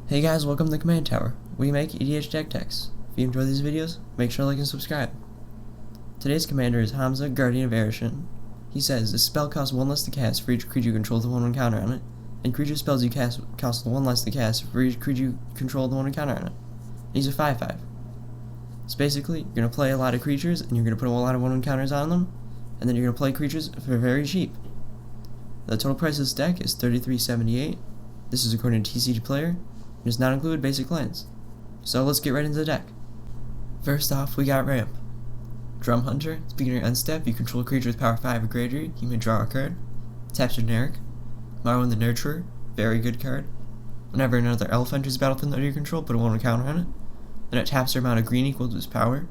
Hey guys, welcome to the Command Tower. We make EDH deck techs. If you enjoy these videos, make sure to like and subscribe. Today's commander is Hamza, Guardian of Arashin. He says, this spell costs 1 less to cast for each creature you control with a 1/1 counter on it, and creature spells you cast cost 1 less to cast for each creature you control with a 1/1 counter on it. And he's a 5/5. So basically, you're going to play a lot of creatures, and you're going to put a lot of 1/1 counters on them, and then you're going to play creatures for very cheap. The total price of this deck is $33.78. This is according to TCG Player. It does not include basic lands. So let's get right into the deck. First off, we got Ramp. Drum Hunter. At the beginning of your end step, you control a creature with power 5 or greater. You may draw a card. Taps generic. Marwyn the Nurturer. Very good card. Whenever another elf enters the battlefield under your control, put a 1/1 counter on it. Then it taps their amount of green equal to its power.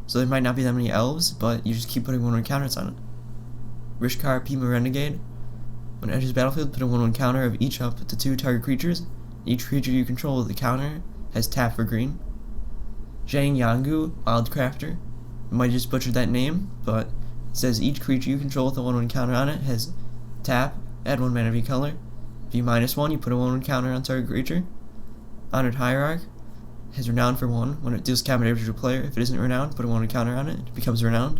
So there might not be that many elves, but you just keep putting 1/1 counters on it. Rishkar Pima Renegade. When it enters the battlefield, put a 1/1 counter of each up to 2 target creatures. Each creature you control with the counter has tap for green. Zhang Yangu, Wildcrafter. I might just butcher that name, but it says each creature you control with a 1/1 counter on it has tap, add 1 mana of each color. If you -1, you put a 1/1 counter on target creature. Honored Hierarch has Renown for 1. When it deals combat damage to a player, if it isn't renowned, put a 1/1 counter on it. It becomes renowned.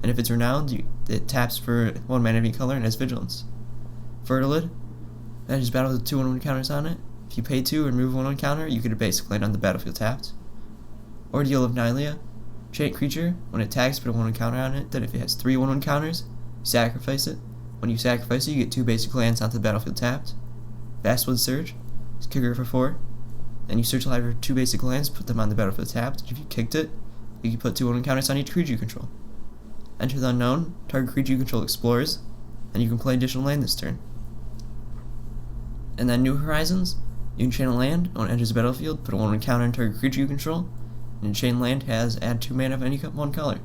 And if it's renowned, it taps for 1 mana of each color and has Vigilance. Fertilid enters battle with 2 1/1 counters on it. If you pay 2 and remove 1/1 counter, you get a basic land on the battlefield tapped. Ordeal of Nylea. Trait creature. When it attacks, put a 1/1 counter on it. Then if it has 3 1/1 counters, sacrifice it. When you sacrifice it, you get 2 basic lands onto the battlefield tapped. Vastwood Surge. It's kicker for 4. Then you search live for 2 basic lands, put them on the battlefield tapped. If you kicked it, you can put 2 1/1 counters on each creature you control. Enter the Unknown. Target creature you control explores, and you can play additional land this turn. And then New Horizons. You can chain a land. When it enters the battlefield, put a 1/1 counter on target creature you control. And chain land has add 2 mana of any one color.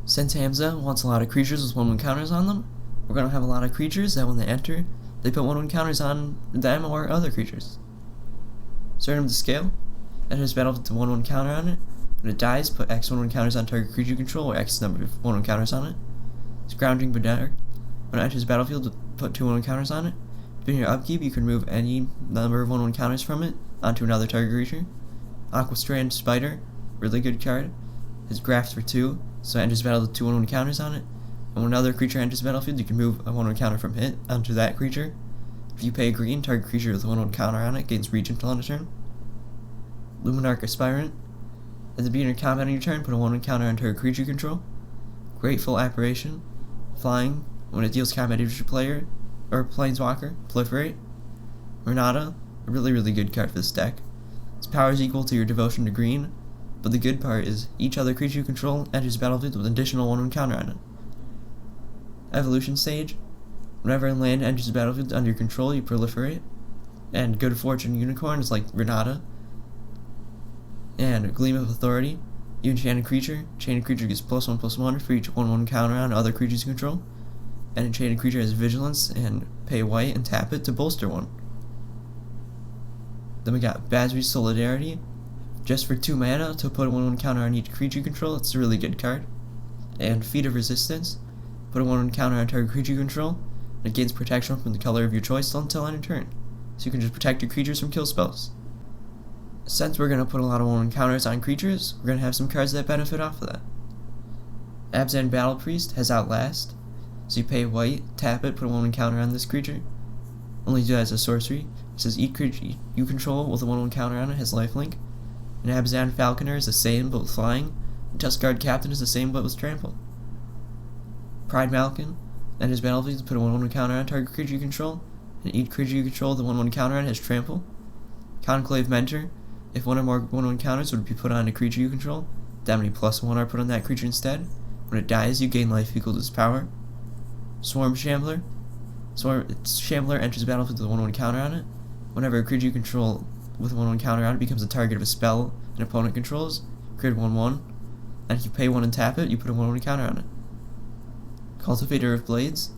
Since Hamza wants a lot of creatures with 1/1 counters on them, we're going to have a lot of creatures that when they enter, they put 1/1 counters on them or other creatures. Starting with the scale. Enters the battlefield with a 1/1 counter on it. When it dies, put X 1/1 counters on target creature you control, or X number of 1/1 counters on it. Scrounging Bedetter. When it enters the battlefield, put 2 1/1 counters on it. During your upkeep, you can remove any number of 1/1 counters from it onto another target creature. Aquastrand Spider, really good card. His Grafts for 2, so it enters battle with 2 1/1 counters on it. And when another creature enters the battlefield, you can move a 1/1 counter from it onto that creature. If you pay green, target creature with a 1/1 counter on it gains reach until end of turn. Luminarch Aspirant. At the beginning of combat on your turn, put a 1/1 counter on target creature you control. Grateful Apparition. Flying. When it deals combat damage to a player or Planeswalker, proliferate. Renata, a really good card for this deck. Its power is equal to your devotion to green, but the good part is each other creature you control enters the battlefield with an additional 1/1 counter on it. Evolution Stage. Whenever a land enters the battlefield under your control, you proliferate. And Good Fortune Unicorn is like Renata. And Gleam of Authority. You enchant a creature. Chain a creature gets +1/+1 for each 1/1 counter on other creatures you control. And enchanted creature has Vigilance, and pay white and tap it to bolster 1. Then we got Basri's Solidarity. Just for 2 mana to put a 1/1 counter on each creature you control. It's a really good card. And Feat of Resistance. Put a 1/1 counter on target creature you control. And it gains protection from the color of your choice until end of turn. So you can just protect your creatures from kill spells. Since we're going to put a lot of 1/1 counters on creatures, we're going to have some cards that benefit off of that. Abzan Battle Priest has Outlast. So you pay white, tap it, put a 1/1 counter on this creature. Only do that as a sorcery. It says each creature you control with a 1/1 counter on it has lifelink. And Abzan Falconer is the same but with flying. And Tuskguard Captain is the same but with trample. Pride Malkin enters battlefield to put a 1/1 counter on target creature you control. And each creature you control with a 1/1 counter on has trample. Conclave Mentor. If 1 or more 1/1 counters would be put on a creature you control, that many +1 are put on that creature instead. When it dies, you gain life equal to its power. Swarm Shambler. Shambler enters the battlefield with a 1/1 counter on it. Whenever a creature you control with a 1/1 counter on it becomes a target of a spell an opponent controls, create 1/1. And if you pay 1 and tap it, you put a 1/1 counter on it. Cultivator of Blades.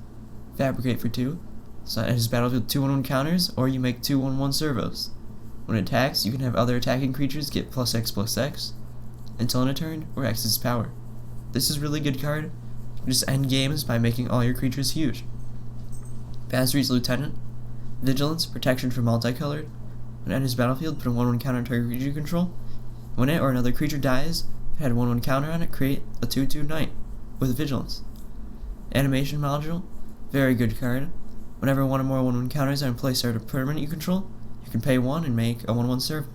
Fabricate for 2. So it enters the battlefield with 2 1/1 counters, or you make 2 1/1 servos. When it attacks, you can have other attacking creatures get +X/+X until end of turn, or X is power. This is a really good card. You can just end games by making all your creatures huge. Basri's Lieutenant. Vigilance, protection for multicolored. When it enters the battlefield, put a 1/1 counter on target creature you control. When it or another creature dies, if it had a 1/1 counter on it, create a 2/2 knight with vigilance. Animation module, very good card. Whenever one or more 1/1 counters are in place or a permanent you control, you can pay 1 and make a 1/1 servo.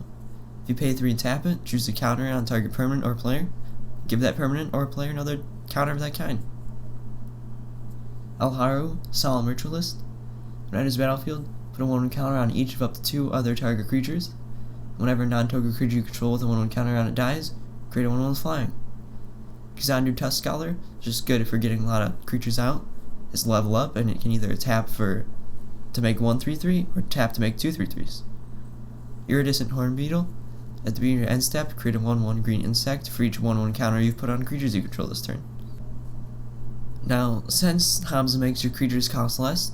If you pay 3 and tap it, choose the counter on target permanent or player. Give that permanent or player another counter of that kind. Alharu, Solemn Ritualist. When it enters the battlefield, put a 1/1 counter on each of up to 2 other target creatures. Whenever a non-token creature you control with a 1/1 counter on it dies, create a 1/1 with flying. Kazandu Tusk Scholar is just good for getting a lot of creatures out. It's level up, and it can either tap to make 1 3/3 or tap to make 2 3/3s. Iridescent Horn Beetle. At the beginning of your end step, create a 1/1 green insect for each 1/1 counter you've put on creatures you control this turn. Now, since Hamza makes your creatures cost less,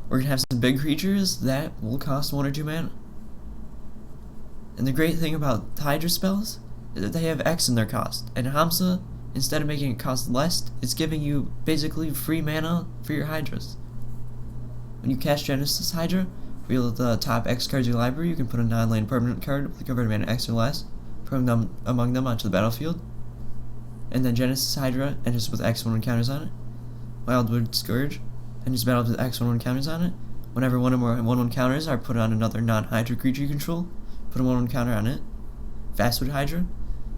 we're going to have some big creatures that will cost 1 or 2 mana. And the great thing about Hydra spells is that they have X in their cost, and Hamza, instead of making it cost less, it's giving you basically free mana for your Hydras. When you cast Genesis Hydra, reveal the top X cards of your library, you can put a non-land permanent card with a converted mana X or less from among them onto the battlefield. And then Genesis Hydra enters with X 1/1 counters on it. Wildwood Scourge enters battle with X 1/1 counters on it. Whenever one or more 1/1 counters are put on another non-Hydra creature you control, put a 1/1 counter on it. Fastwood Hydra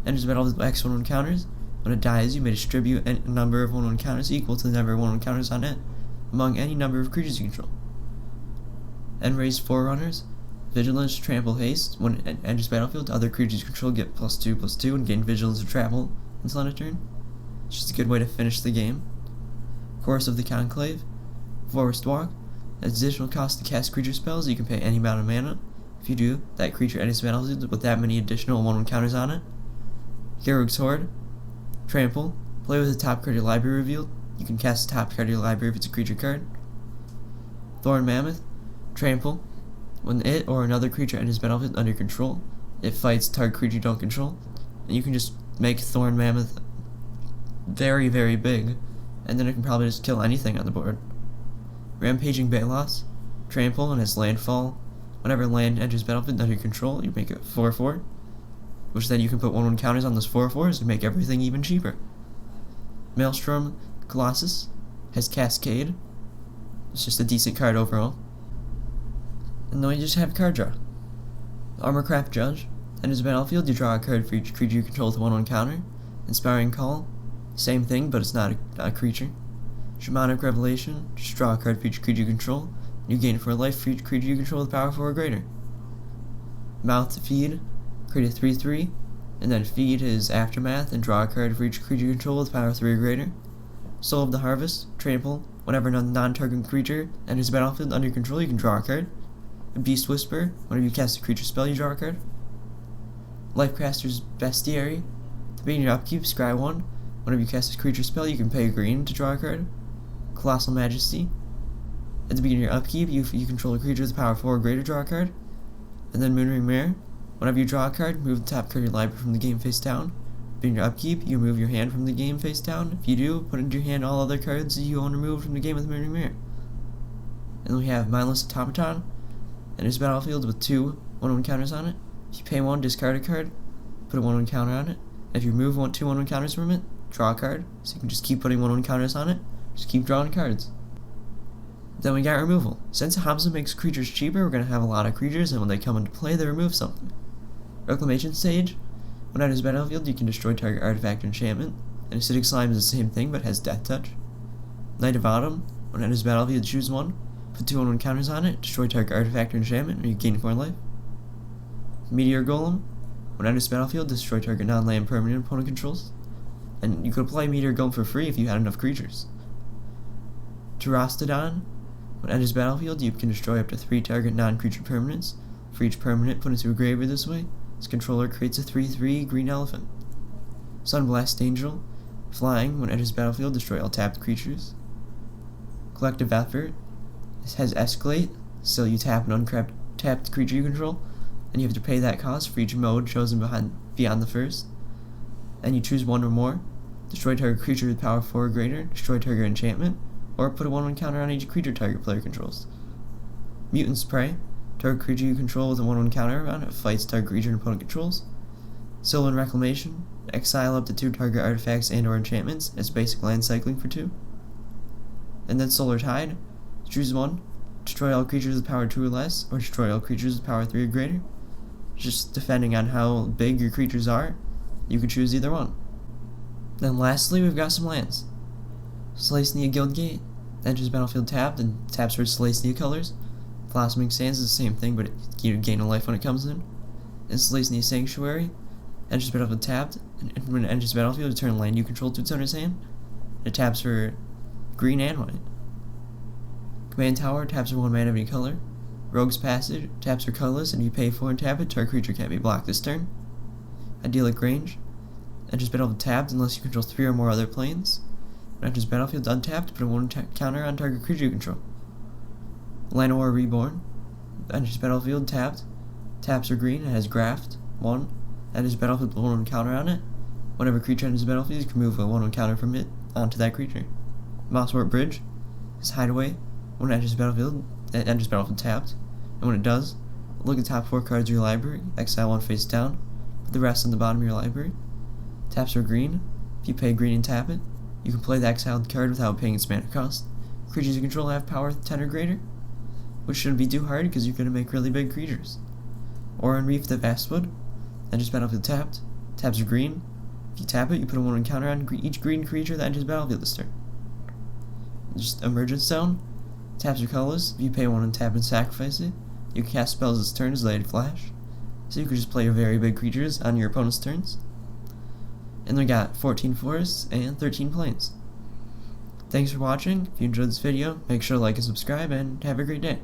enters battle with X 1/1 counters. When it dies, you may distribute a number of 1/1 counters equal to the number of 1/1 counters on it among any number of creatures you control. Enraged Forerunners, Vigilance, Trample, Haste. When it enters battlefield, other creatures you control get +2/+2 and gain Vigilance or Travel until end of turn. It's just a good way to finish the game. Chorus of the Conclave, Forest Walk. Additional cost to cast creature spells, you can pay any amount of mana. If you do, that creature enters battlefield with that many additional 1/1 counters on it. Garrug's Horde, Trample. Play with the top card of your library revealed. You can cast the top card of your library if it's a creature card. Thorn Mammoth, Trample. When it or another creature enters battlefield under control, it fights target creature you don't control. And you can just make Thorn Mammoth very, very big, and then it can probably just kill anything on the board. Rampaging Balos, Trample, and has landfall. Whenever land enters battlefield under your control, you make it 4/4, which then you can put 1/1 counters on those 4/4s to make everything even cheaper. Maelstrom Colossus has Cascade. It's just a decent card overall. And then we just have card draw. Armorcraft Judge enters the battlefield, you draw a card for each creature you control with a 1/1 counter. Inspiring Call, same thing, but it's not a creature. Shamanic Revelation, just draw a card for each creature you control. You gain 4 life for each creature you control with power 4 or greater. Mouth to Feed, create a 3/3, and then feed his Aftermath and draw a card for each creature you control with power 3 or greater. Soul of the Harvest, Trample. Whenever a non-target creature enters the battlefield under your control, you can draw a card. Beast Whisper, whenever you cast a creature spell, you draw a card. Lifecaster's Bestiary, at the beginning of your upkeep, scry 1. Whenever you cast a creature spell, you can pay green to draw a card. Colossal Majesty, at the beginning of your upkeep, you control a creature with power 4 or greater, draw a card. And then Moonring Mare, whenever you draw a card, move the top card of your library from the game face down. During your upkeep, you move your hand from the game face down. If you do, put into your hand all other cards you own removed from the game with Moonring Mare. And then we have Mindless Automaton, enters battlefield with 2 1/1 counters on it. If you pay 1, discard a card, put a 1/1 counter on it. If you remove 2 1/1 counters from it, draw a card. So you can just keep putting 1/1 counters on it, just keep drawing cards. Then we got removal. Since Hamza makes creatures cheaper, we're going to have a lot of creatures, and when they come into play, they remove something. Reclamation Sage, when enters battlefield, you can destroy target artifact or enchantment. And Acidic Slime is the same thing, but has Death Touch. Knight of Autumn, when enters battlefield, choose 1. Put 2 1/1 counters on it, destroy target artifact or enchantment, and you gain 4 life. Meteor Golem, when enters battlefield, destroy target non-land permanent opponent controls. And you could apply Meteor Golem for free if you had enough creatures. Terastodon, when enters battlefield, you can destroy up to 3 target non-creature permanents. For each permanent put into a graveyard this way, its controller creates a 3/3 green elephant. Sunblast Angel, flying, when enters battlefield, destroy all tapped creatures. Collective Effort, this has Escalate, so you tap an tapped creature you control, and you have to pay that cost for each mode chosen beyond the first. And you choose 1 or more, destroy target creature with power 4 or greater, destroy target enchantment, or put a 1/1 counter on each creature target player controls. Mutant's Prey, Target creature you control with a 1/1 counter on it fights target creature an opponent controls. Sylvan Reclamation. Exile up to 2 target artifacts and or enchantments as basic land cycling for 2. And then Solar Tide. Choose one. Destroy all creatures with power 2 or less, or destroy all creatures with power 3 or greater. Just depending on how big your creatures are, you can choose either one. Then lastly, we've got some lands. Slaysnia Guildgate. Enters battlefield tapped and taps for Slaysnia colors. Blossoming Sands is the same thing, but you gain a life when it comes in. And Slaysnia Sanctuary. Enters battlefield tapped, and when it enters the battlefield, return land you control to its owner's hand. It taps for green and white. Command Tower taps for 1 mana of any color. Rogue's Passage taps for colorless, and if you pay 4 and tap it, target creature can't be blocked this turn. Idyllic Range enters battlefield tapped unless you control 3 or more other planes. When it enters battlefield untapped, put a 1 counter on target creature you control. Llanowar Reborn enters battlefield tapped, taps for green, and has Graft 1. Enters battlefield with 1/1 counter on it. Whenever a creature enters the battlefield, you can move a 1/1 counter from it onto that creature. Mosswort Bridge is Hideaway. When it enters the battlefield, it enters battlefield tapped, and when it does, look at the top 4 cards of your library, exile 1 face down, put the rest on the bottom of your library. Taps for green. If you pay green and tap it, you can play the exiled card without paying its mana cost. Creatures you control have power 10 or greater, which shouldn't be too hard because you're going to make really big creatures. Oran Reef the Vastwood enters battlefield tapped, taps for green. If you tap it, you put a 1/1 counter on each green creature that enters the battlefield this turn. Just Emergence Zone taps for colors. If you pay 1 and tap and sacrifice it, you can cast spells this turn as Lighted Flash. So you can just play your very big creatures on your opponent's turns. And we got 14 forests and 13 plains. Thanks for watching. If you enjoyed this video, make sure to like and subscribe, and have a great day.